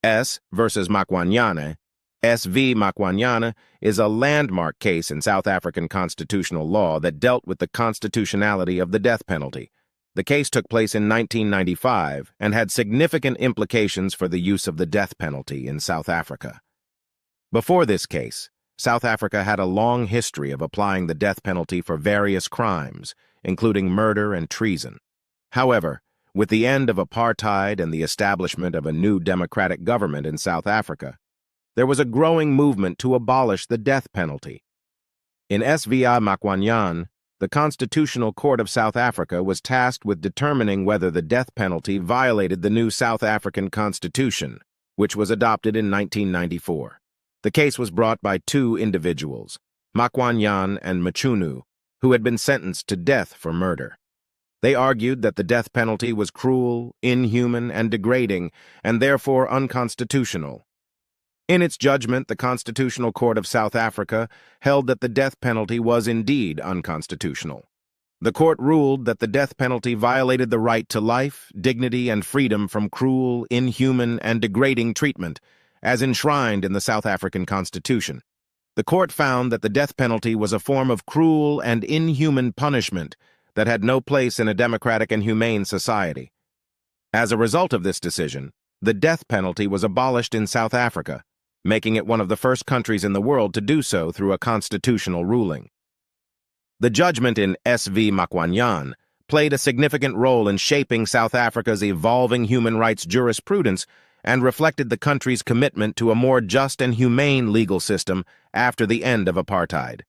S versus Makwanyane, SV Makwanyane is a landmark case in South African constitutional law that dealt with the constitutionality of the death penalty. The case took place in 1995 and had significant implications for the use of the death penalty in South Africa. Before this case, South Africa had a long history of applying the death penalty for various crimes, including murder and treason. However, with the end of apartheid and the establishment of a new democratic government in South Africa, there was a growing movement to abolish the death penalty. In SVI Makwanyane, the Constitutional Court of South Africa was tasked with determining whether the death penalty violated the new South African Constitution, which was adopted in 1994. The case was brought by two individuals, Makwanyane and Mchunu, who had been sentenced to death for murder. They argued that the death penalty was cruel, inhuman, and degrading, and therefore unconstitutional. In its judgment, the Constitutional Court of South Africa held that the death penalty was indeed unconstitutional. The court ruled that the death penalty violated the right to life, dignity, and freedom from cruel, inhuman, and degrading treatment, as enshrined in the South African Constitution. The court found that the death penalty was a form of cruel and inhuman punishment that had no place in a democratic and humane society. As a result of this decision, the death penalty was abolished in South Africa, making it one of the first countries in the world to do so through a constitutional ruling. The judgment in SV Makwanyane played a significant role in shaping South Africa's evolving human rights jurisprudence and reflected the country's commitment to a more just and humane legal system after the end of apartheid.